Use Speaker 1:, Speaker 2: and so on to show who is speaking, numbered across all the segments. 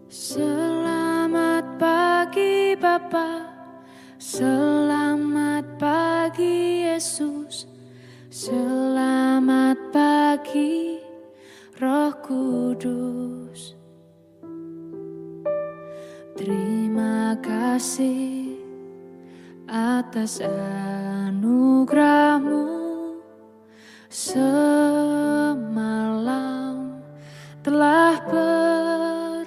Speaker 1: Selamat pagi Bapa, selamat pagi Yesus, selamat pagi Roh Kudus. Terima kasih atas anugerah-Mu semalam telah berlalu.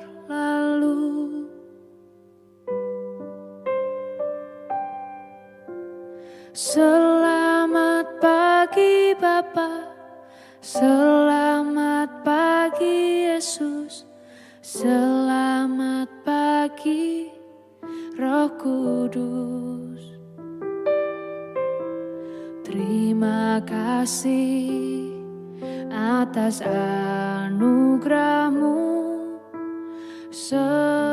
Speaker 1: Selamat pagi Bapa, selamat pagi Yesus, selamat pagi Roh Kudus. Terima kasih atas anugerah-Mu semalam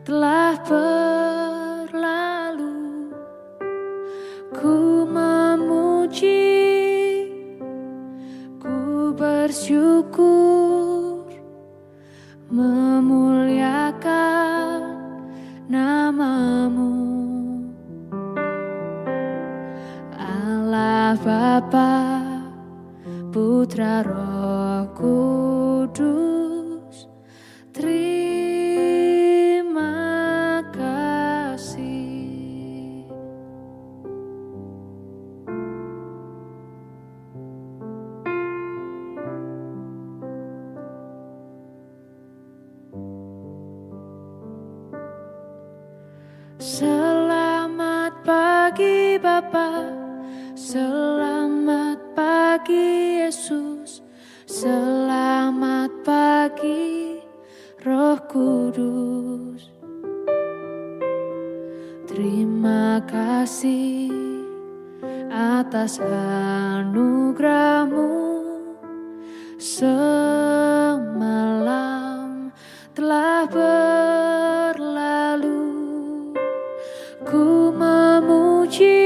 Speaker 1: telah berlalu. Ku memuji, ku bersyukur, memuliakan nama-Mu, Allah Bapa, Putra Roh Kudus. Terima kasih. Selamat pagi Bapa, selamat pagi Yesus, selamat pagi Roh Kudus. Terima kasih atas anugerah-Mu semalam telah berlalu. Ku memuji,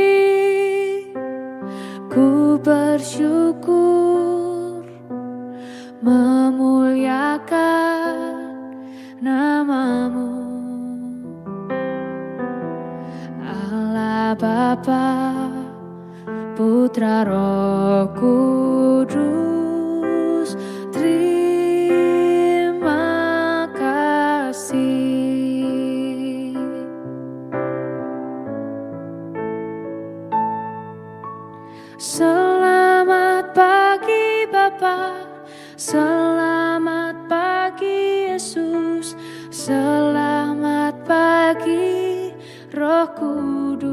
Speaker 1: ku bersyukur, memuliakan nama-Mu, Allah Bapa, Putra Roh Kudus. Terima kasih. Selamat pagi Bapa, selamat pagi Yesus, selamat pagi Roh Kudus.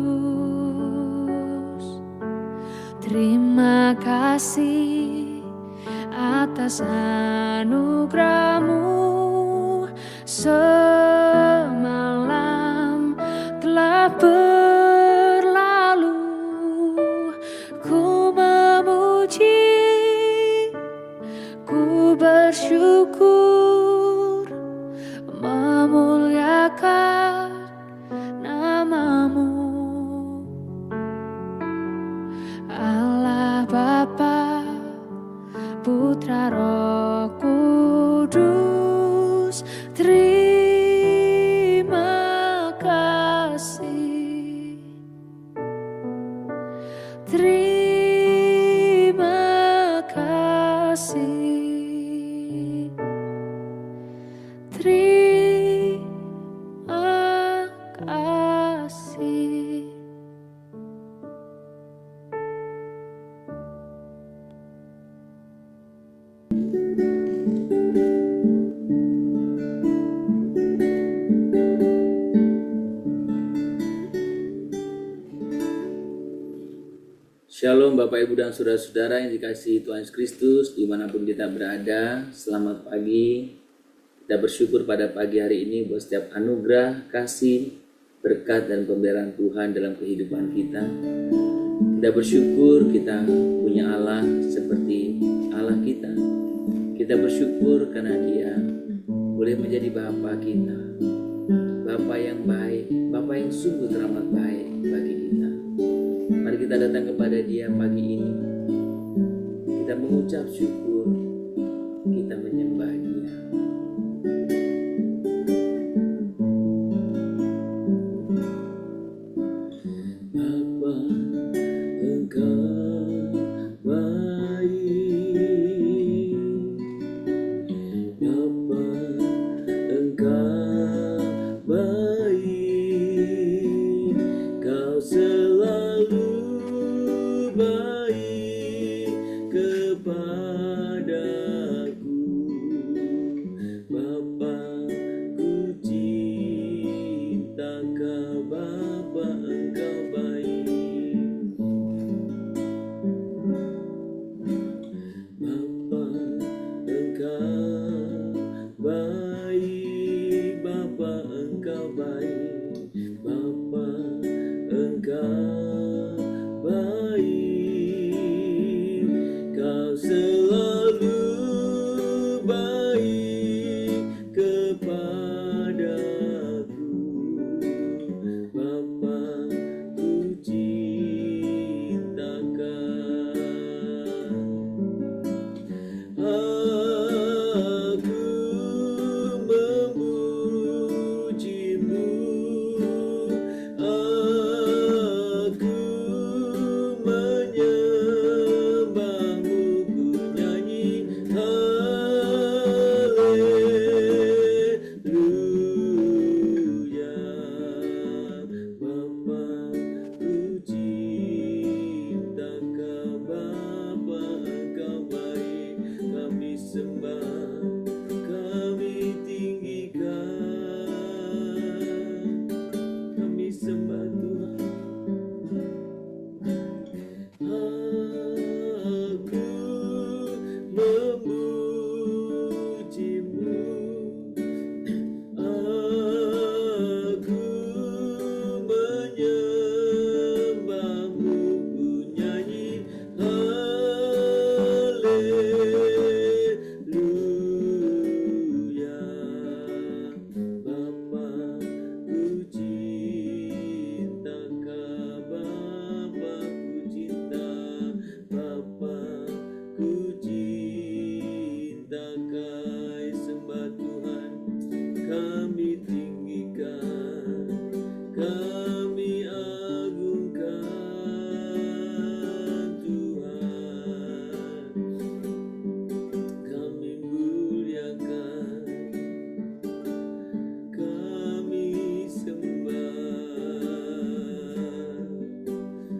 Speaker 1: Terima kasih atas anugerah-Mu semalam telah berlalu. Ku memuji, ku bersyukur, memuliakan nama-Mu, Allah Bapa, Putra Roh Kudus. Terima kasih. Terima kasih. Terima kasih.
Speaker 2: Shalom Bapak Ibu dan Saudara-saudara yang dikasihi Tuhan Yesus Kristus dimanapun kita berada. Selamat pagi. Kita bersyukur pada pagi hari ini buat setiap anugerah, kasih, berkat dan pemeliharaan Tuhan dalam kehidupan kita. Kita bersyukur kita punya Allah seperti Allah kita. Kita bersyukur karena Dia boleh menjadi Bapa kita, Bapa yang baik, Bapa yang sungguh teramat baik bagi kita. Mari kita datang kepada Dia pagi ini. Kita mengucap syukur, kita menyembah Dia. Bapa, ku cinta Kau, Bapa Engkau baik. Bapa Engkau baik, Bapa Engkau baik, Bapa Engkau baik, Kau selalu baik kepadaku. Bapa, ku cinta Kau. Aku memujimu, aku menyembahmu, ku nyanyi haleluya. Bapa, ku cinta Kau, Bapa Engkau baik. Kami sembah, kami tinggikan, kami sembah Tuhan. Aku memujimu, aku menyembahmu, ku nyanyi haleluya. Bapa, ku cinta Kau, Bapa ku cinta, Bapa ku cinta Kau. Sembah Tuhan, kami tinggikan, kami agungkan Tuhan, kami muliakan, kami sembah.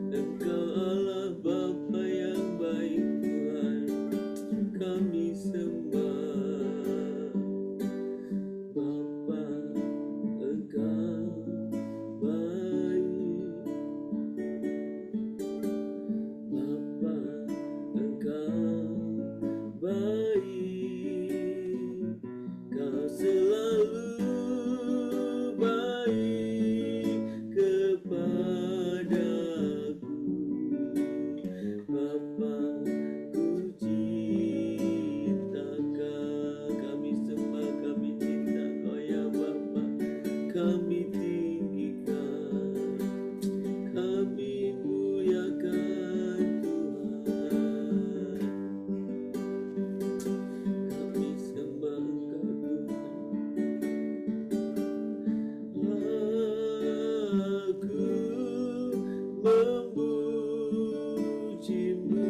Speaker 2: Engkau Allah Bapa yang baik Tuhan, kami sembah. Bapa Engkau baik, Bapa Engkau baik, Kau selalu baik kepadaku. Bapa, ku cinta Kau. Kami sembah, kami cinta Kau ya Bapa. Kami tinggikan, kami muliakan Tuhan. Kami sembah Engkau Tuhan. Aku memujimu,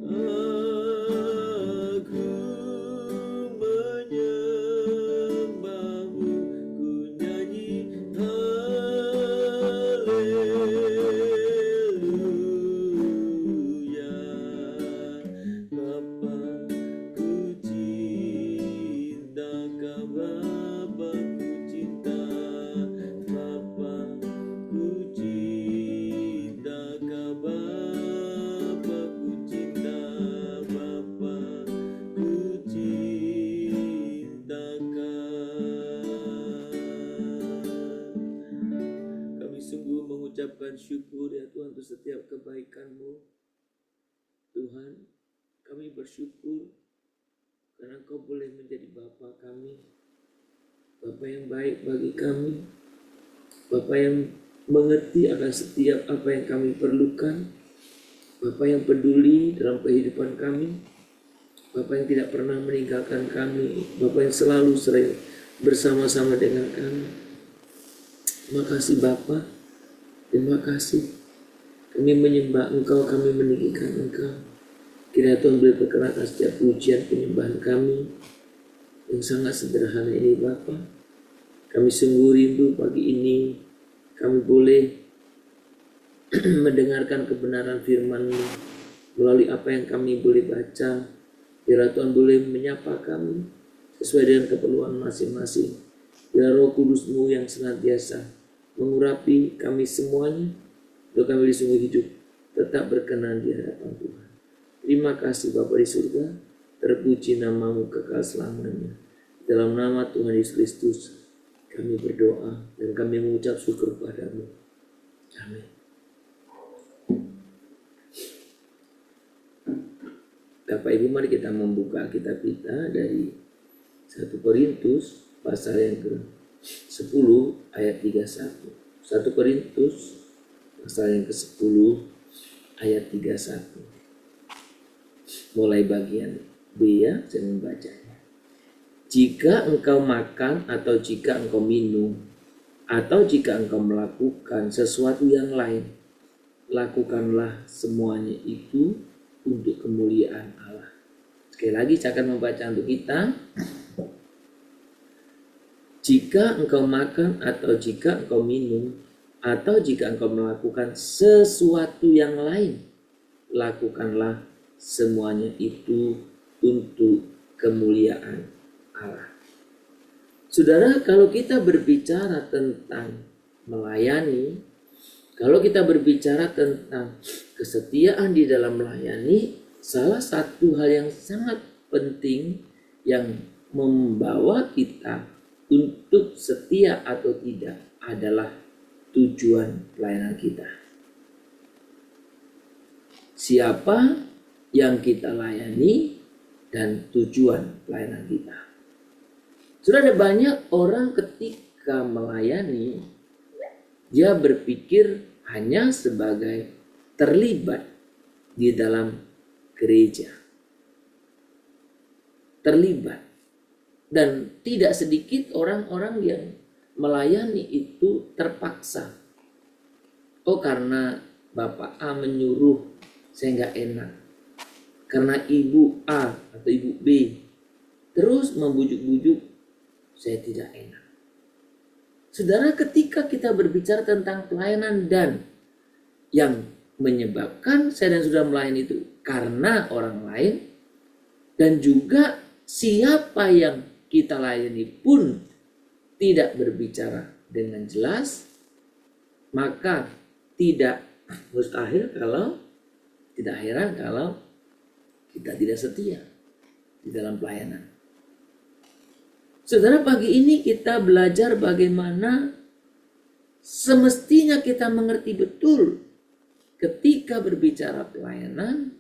Speaker 2: aku menyembahmu, ku nyanyi haleluya. Bapa, ku cinta Kau, Bapa ku cinta, Bapa ku cinta Kau, Bapa ku cinta, Bapa ku cinta Kau. Kami sungguh mengucapkan syukur ya Tuhan untuk setiap kebaikan-Mu. Tuhan, kami bersyukur karena Kau boleh menjadi Bapa kami, Bapa yang baik bagi kami, Bapa yang mengerti akan setiap apa yang kami perlukan, Bapa yang peduli dalam kehidupan kami, Bapa yang tidak pernah meninggalkan kami, Bapa yang selalu sering bersama-sama dengan kami. Terima kasih Bapa, terima kasih. Kami menyembah Engkau, kami meninggikan Engkau. Kiranya Tuhan boleh perkenakan setiap pujian penyembahan kami yang sangat sederhana ini Bapa. Kami sungguh rindu pagi ini kami boleh mendengarkan kebenaran firman-Mu, melalui apa yang kami boleh baca. Biar Tuhan boleh menyapa kami sesuai dengan keperluan masing-masing. Biar Roh Kudus-Mu yang senantiasa mengurapi kami semuanya, untuk kami sungguh hidup tetap berkenan di hadapan Tuhan. Terima kasih Bapa di surga, terpuji nama-Mu kekal selamanya. Dalam nama Tuhan Yesus Kristus kami berdoa dan kami mengucap syukur kepada-Mu. Amin. Bapak Ibu, mari kita membuka kitab kita dari 1 Korintus pasal yang ke-10 ayat 31. 1 Korintus pasal yang ke-10 ayat 31. Mulai bagian B ya, saya membacanya. Jika engkau makan atau jika engkau minum atau jika engkau melakukan sesuatu yang lain, lakukanlah semuanya itu untuk kemuliaan Allah. Sekali lagi saya akan membaca untuk kita. Jika engkau makan atau jika engkau minum atau jika engkau melakukan sesuatu yang lain, lakukanlah semuanya itu untuk kemuliaan Allah. Saudara, kalau kita berbicara tentang melayani, kalau kita berbicara tentang kesetiaan di dalam melayani, salah satu hal yang sangat penting yang membawa kita untuk setia atau tidak adalah tujuan pelayanan kita. Siapa yang kita layani dan tujuan pelayanan kita. Sudah ada banyak orang ketika melayani, dia berpikir hanya sebagai terlibat di dalam gereja. Terlibat. Dan tidak sedikit orang-orang yang melayani itu terpaksa. Oh, karena Bapak A menyuruh, saya nggak enak. Karena Ibu A atau Ibu B terus membujuk-bujuk, saya tidak enak. Saudara, ketika kita berbicara tentang pelayanan dan yang menyebabkan saya dan saudara melayani itu karena orang lain, dan juga siapa yang kita layani pun tidak berbicara dengan jelas, maka tidak mustahil kalau, tidak heran kalau kita tidak setia di dalam pelayanan. Saudara, pagi ini kita belajar bagaimana semestinya kita mengerti betul ketika berbicara pelayanan,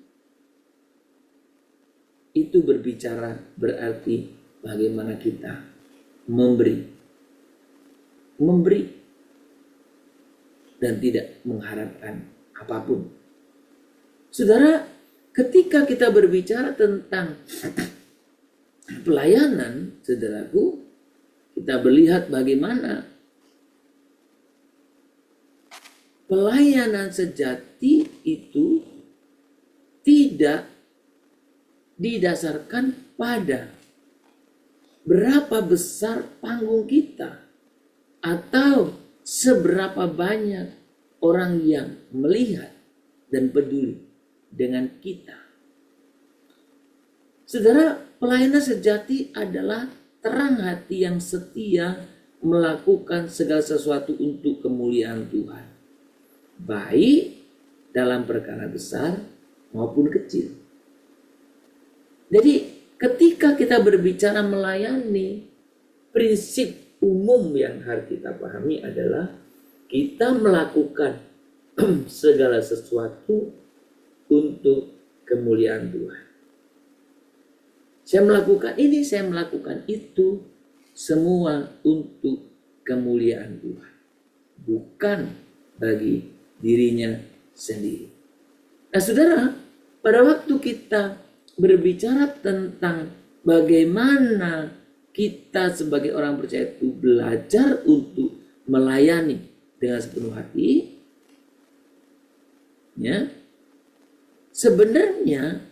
Speaker 2: itu berbicara berarti bagaimana kita memberi dan tidak mengharapkan apapun. Saudara, ketika kita berbicara tentang pelayanan, saudaraku, kita melihat bagaimana pelayanan sejati itu tidak didasarkan pada berapa besar panggung kita atau seberapa banyak orang yang melihat dan peduli dengan kita. Saudara, pelayanan sejati adalah terang hati yang setia melakukan segala sesuatu untuk kemuliaan Tuhan, baik dalam perkara besar maupun kecil. Jadi ketika kita berbicara melayani, prinsip umum yang harus kita pahami adalah kita melakukan segala sesuatu untuk kemuliaan Tuhan. Saya melakukan ini, saya melakukan itu, semua untuk kemuliaan Tuhan, bukan bagi dirinya sendiri. Nah, saudara, pada waktu kita berbicara tentang bagaimana kita sebagai orang percaya itu belajar untuk melayani dengan sepenuh hati, ya, sebenarnya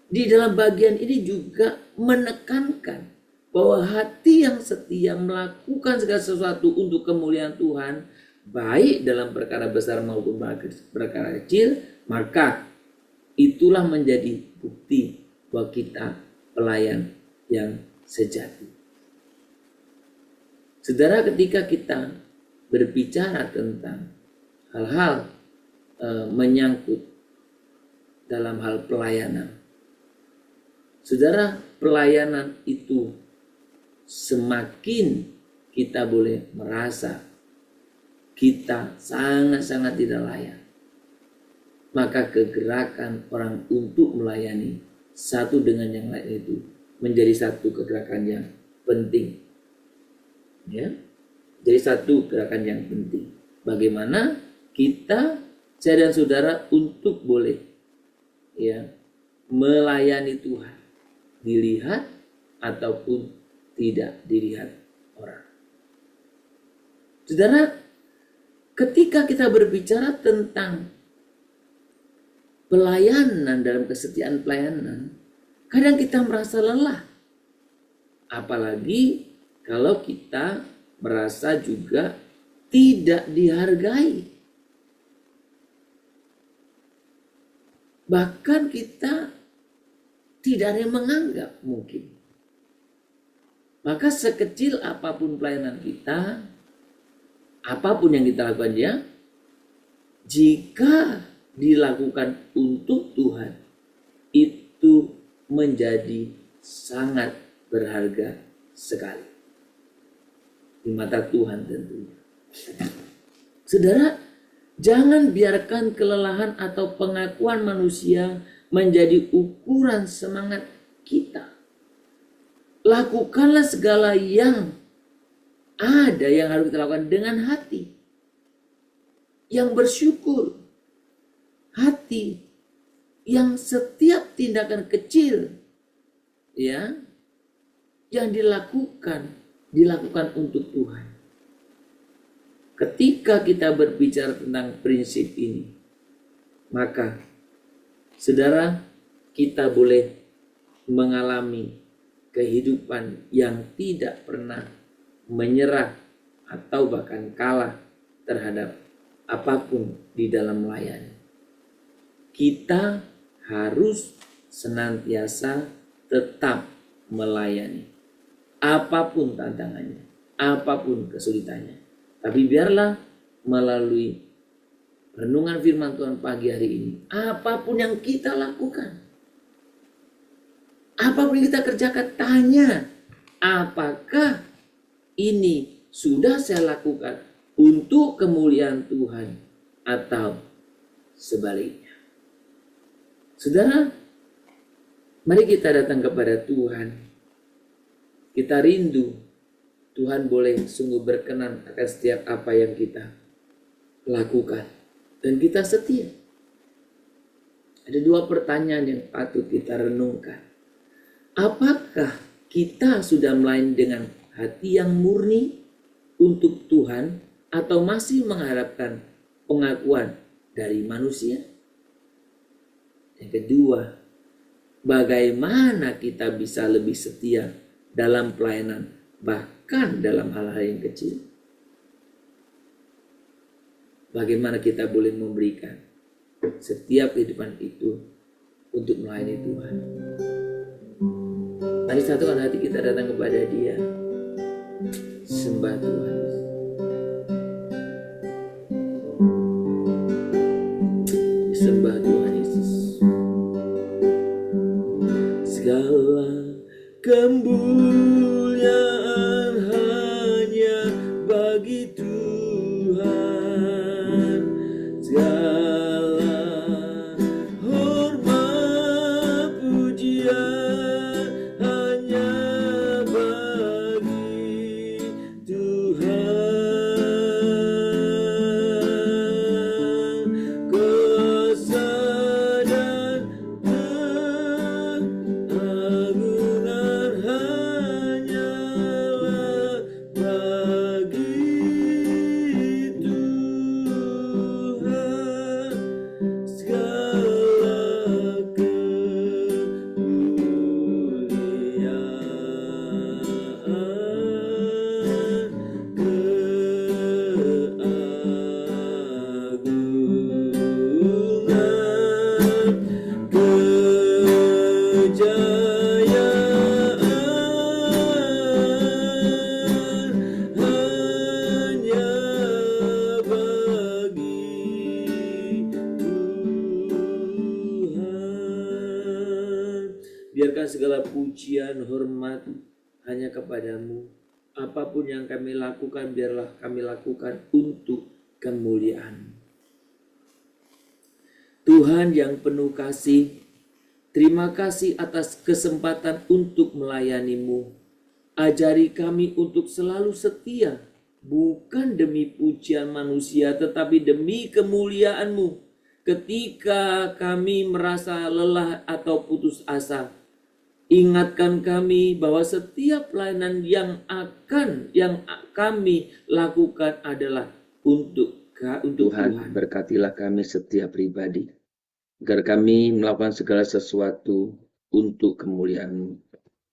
Speaker 2: di dalam bagian ini juga menekankan bahwa hati yang setia melakukan segala sesuatu untuk kemuliaan Tuhan, baik dalam perkara besar maupun perkara kecil, maka itulah menjadi bukti bahwa kita pelayan yang sejati. Saudara, ketika kita berbicara tentang hal-hal menyangkut dalam hal pelayanan, saudara, pelayanan itu semakin kita boleh merasa kita sangat-sangat tidak layak, maka kegerakan orang untuk melayani satu dengan yang lain itu menjadi satu kegerakan yang penting. Ya, jadi satu gerakan yang penting. Bagaimana kita, saya dan saudara, untuk boleh melayani Tuhan, dilihat ataupun tidak dilihat orang. Saudara, ketika kita berbicara tentang pelayanan, dalam kesetiaan pelayanan, kadang kita merasa lelah. Apalagi kalau kita merasa juga tidak dihargai. Bahkan kita tidak ada yang menganggap mungkin. Maka sekecil apapun pelayanan kita, apapun yang kita lakukan ya, jika dilakukan untuk Tuhan, itu menjadi sangat berharga sekali di mata Tuhan tentunya. Saudara, jangan biarkan kelelahan atau pengakuan manusia menjadi ukuran semangat kita. Lakukanlah segala yang ada yang harus kita lakukan dengan hati yang bersyukur, hati yang setiap tindakan kecil yang dilakukan untuk Tuhan. Ketika kita berbicara tentang prinsip ini, maka saudara, kita boleh mengalami kehidupan yang tidak pernah menyerah atau bahkan kalah terhadap apapun di dalam melayani. Kita harus senantiasa tetap melayani, apapun tantangannya, apapun kesulitannya. Tapi biarlah melalui renungan firman Tuhan pagi hari ini, apapun yang kita lakukan, apapun yang kita kerjakan, tanya, apakah ini sudah saya lakukan untuk kemuliaan Tuhan atau sebaliknya. Saudara, mari kita datang kepada Tuhan. Kita rindu Tuhan boleh sungguh berkenan akan setiap apa yang kita lakukan. Dan kita setia. Ada dua pertanyaan yang patut kita renungkan. Apakah kita sudah melayani dengan hati yang murni untuk Tuhan, atau masih mengharapkan pengakuan dari manusia? Yang kedua, bagaimana kita bisa lebih setia dalam pelayanan, bahkan dalam hal-hal yang kecil? Bagaimana kita boleh memberikan setiap kehidupan itu untuk melayani Tuhan? Mari satukan hati kita datang kepada Dia, sembah Tuhan. Sembah Tuhan Yesus. Segala kemuliaan hanya bagi Tuhan, segala hormat pujian hanya bagi Tuhan. Kuasa dan keagungan hanyalah hanya bagi Tuhan. Biarkan segala pujian, hormat hanya kepadamu. Apapun yang kami lakukan, biarlah kami lakukan untuk kemuliaan Tuhan yang penuh kasih. Terima kasih atas kesempatan untuk melayani-Mu. Ajari kami untuk selalu setia, bukan demi pujian manusia, tetapi demi kemuliaan-Mu. Ketika kami merasa lelah atau putus asa, ingatkan kami bahwa setiap pelayanan yang kami lakukan adalah untuk Tuhan. Berkatilah kami setiap pribadi, agar kami melakukan segala sesuatu untuk kemuliaan-Mu.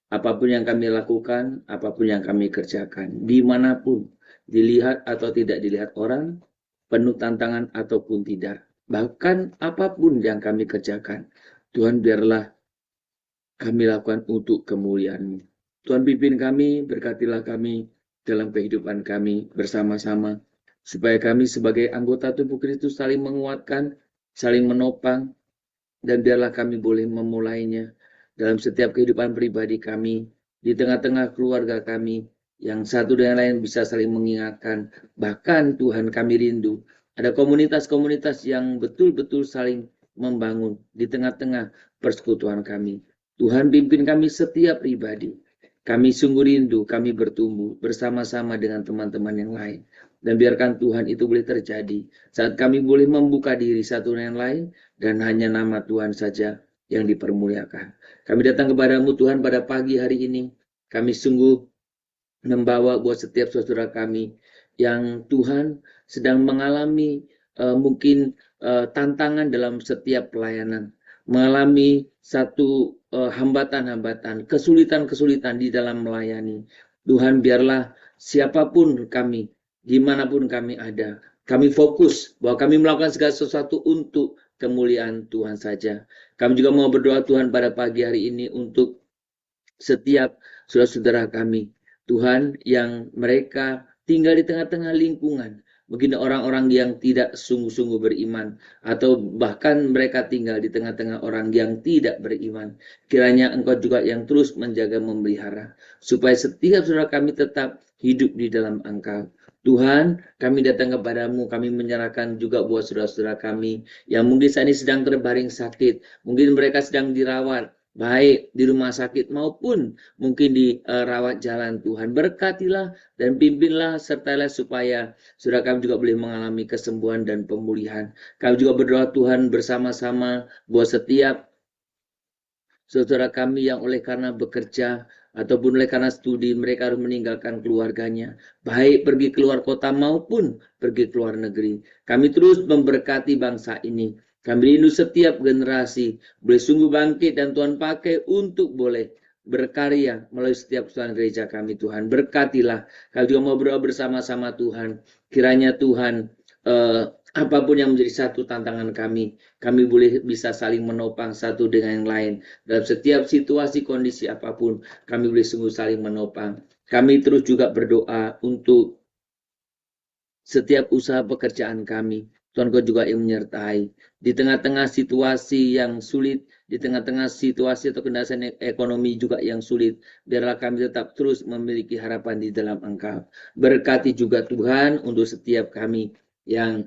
Speaker 2: Apapun yang kami lakukan, apapun yang kami kerjakan, dimanapun, dilihat atau tidak dilihat orang, penuh tantangan ataupun tidak, bahkan apapun yang kami kerjakan, Tuhan biarlah kami lakukan untuk kemuliaan-Mu. Tuhan pimpin kami, berkatilah kami dalam kehidupan kami bersama-sama, supaya kami sebagai anggota tubuh Kristus saling menguatkan, saling menopang, dan biarlah kami boleh memulainya dalam setiap kehidupan pribadi kami, di tengah-tengah keluarga kami, yang satu dengan lain bisa saling mengingatkan. Bahkan Tuhan, kami rindu ada komunitas-komunitas yang betul-betul saling membangun di tengah-tengah persekutuan kami. Tuhan pimpin kami setiap pribadi. Kami sungguh rindu, kami bertumbuh bersama-sama dengan teman-teman yang lain. Dan biarkan Tuhan itu boleh terjadi saat kami boleh membuka diri satu dengan yang lain, dan hanya nama Tuhan saja yang dipermuliakan. Kami datang kepadamu Tuhan pada pagi hari ini. Kami sungguh membawa buat setiap saudara kami yang Tuhan sedang mengalami mungkin tantangan dalam setiap pelayanan, mengalami satu hambatan-hambatan, kesulitan-kesulitan di dalam melayani. Tuhan, biarlah siapapun kami, dimanapun kami ada, kami fokus bahwa kami melakukan segala sesuatu untuk kemuliaan Tuhan saja. Kami juga mau berdoa Tuhan pada pagi hari ini untuk setiap saudara-saudara kami, Tuhan, yang mereka tinggal di tengah-tengah lingkungan, mungkin orang-orang yang tidak sungguh-sungguh beriman, atau bahkan mereka tinggal di tengah-tengah orang yang tidak beriman. Kiranya Engkau juga yang terus menjaga, memelihara, supaya setiap saudara kami tetap hidup di dalam Engkau. Tuhan, kami datang kepadamu, kami menyerahkan juga buat saudara-saudara kami yang mungkin saat ini sedang terbaring sakit, mungkin mereka sedang dirawat, baik di rumah sakit maupun mungkin di rawat jalan. Tuhan, berkatilah dan pimpinlah sertalah supaya saudara kami juga boleh mengalami kesembuhan dan pemulihan. Kami juga berdoa Tuhan bersama-sama buat setiap saudara kami yang oleh karena bekerja ataupun oleh karena studi mereka harus meninggalkan keluarganya, baik pergi keluar kota maupun pergi keluar negeri. Kami terus memberkati bangsa ini. Kami rindu setiap generasi boleh sungguh bangkit dan Tuhan pakai untuk boleh berkarya melalui setiap persatuan gereja kami. Tuhan, berkatilah. Kami juga mau berdoa bersama-sama Tuhan. Kiranya Tuhan, apapun yang menjadi satu tantangan kami boleh bisa saling menopang satu dengan yang lain. Dalam setiap situasi kondisi apapun, kami boleh sungguh saling menopang. Kami terus juga berdoa untuk setiap usaha pekerjaan kami. Tuhan, Kau juga yang menyertai. Di tengah-tengah situasi yang sulit, di tengah-tengah situasi atau kendala ekonomi juga yang sulit, biarlah kami tetap terus memiliki harapan di dalam Engkau. Berkati juga Tuhan untuk setiap kami yang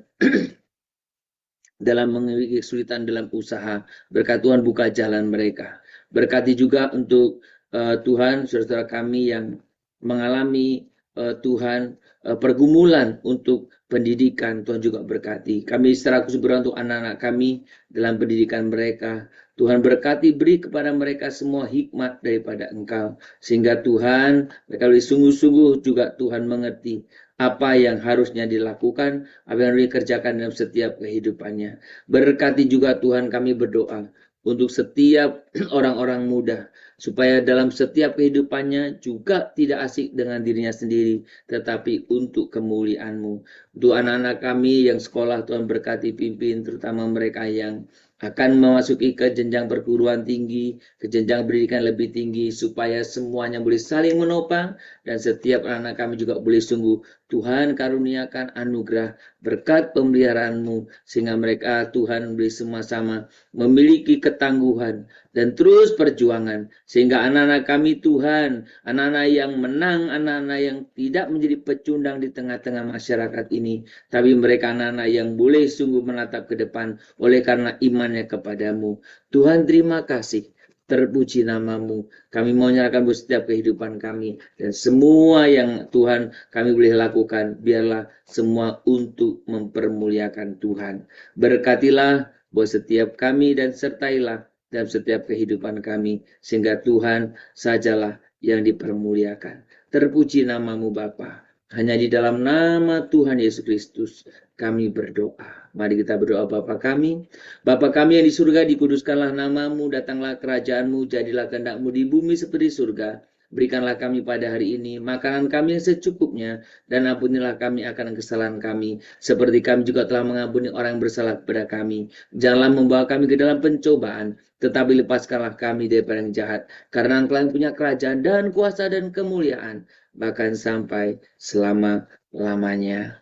Speaker 2: dalam memiliki kesulitan dalam usaha. Berkat Tuhan buka jalan mereka. Berkati juga untuk Tuhan saudara kami yang mengalami Tuhan pergumulan untuk pendidikan. Tuhan juga berkati. Kami secara khusus berdoa untuk anak-anak kami dalam pendidikan mereka. Tuhan berkati, beri kepada mereka semua hikmat daripada Engkau, sehingga Tuhan mereka boleh sungguh-sungguh juga Tuhan mengerti apa yang harusnya dilakukan, apa yang harus dikerjakan dalam setiap kehidupannya. Berkati juga Tuhan, kami berdoa untuk setiap orang-orang muda, supaya dalam setiap kehidupannya juga tidak asik dengan dirinya sendiri, tetapi untuk kemuliaan-Mu. Untuk anak-anak kami yang sekolah, Tuhan berkati, pimpin, terutama mereka yang akan memasuki ke jenjang perguruan tinggi, ke jenjang pendidikan lebih tinggi, supaya semuanya boleh saling menopang, dan setiap anak kami juga boleh sungguh Tuhan karuniakan anugerah berkat pemeliharaan-Mu, sehingga mereka Tuhan boleh sama-sama memiliki ketangguhan dan terus perjuangan, sehingga anak-anak kami Tuhan, anak-anak yang menang, anak-anak yang tidak menjadi pecundang di tengah-tengah masyarakat ini, tapi mereka anak-anak yang boleh sungguh menatap ke depan oleh karena imannya kepadamu. Tuhan, terima kasih. Terpuji namamu. Kami mau menyerahkan buat setiap kehidupan kami. Dan semua yang Tuhan kami boleh lakukan, biarlah semua untuk mempermuliakan Tuhan. Berkatilah buat setiap kami dan sertailah dalam setiap kehidupan kami. Sehingga Tuhan sajalah yang dipermuliakan. Terpuji namamu Bapa. Hanya di dalam nama Tuhan Yesus Kristus kami berdoa. Mari kita berdoa. Bapa kami yang di surga, dikuduskanlah namamu, datanglah kerajaanmu, jadilah kehendak-Mu di bumi seperti surga. Berikanlah kami pada hari ini makanan kami yang secukupnya, dan ampunilah kami akan kesalahan kami, seperti kami juga telah mengampuni orang yang bersalah kepada kami. Janganlah membawa kami ke dalam pencobaan, tetapi lepaskanlah kami daripada yang jahat, karena Engkau yang punya kerajaan dan kuasa dan kemuliaan, bahkan sampai selama-lamanya.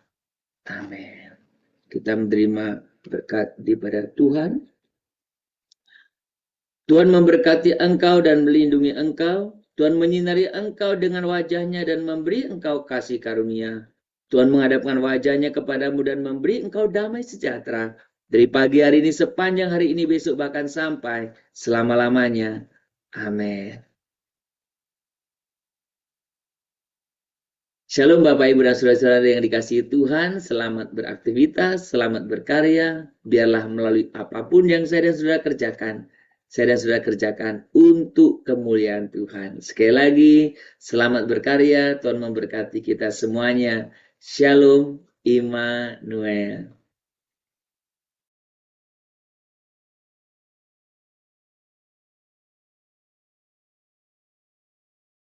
Speaker 2: Amin. Kita menerima berkat daripada Tuhan. Tuhan memberkati engkau dan melindungi engkau. Tuhan menyinari engkau dengan wajahnya dan memberi engkau kasih karunia. Tuhan menghadapkan wajahnya kepadamu dan memberi engkau damai sejahtera. Dari pagi hari ini, sepanjang hari ini, besok, bahkan sampai selama-lamanya. Amin. Shalom Bapak Ibu dan Saudara-saudara yang dikasihi Tuhan, selamat beraktivitas, selamat berkarya, biarlah melalui apapun yang saya dan saudara kerjakan untuk kemuliaan Tuhan. Sekali lagi, selamat berkarya, Tuhan memberkati kita semuanya. Shalom Immanuel.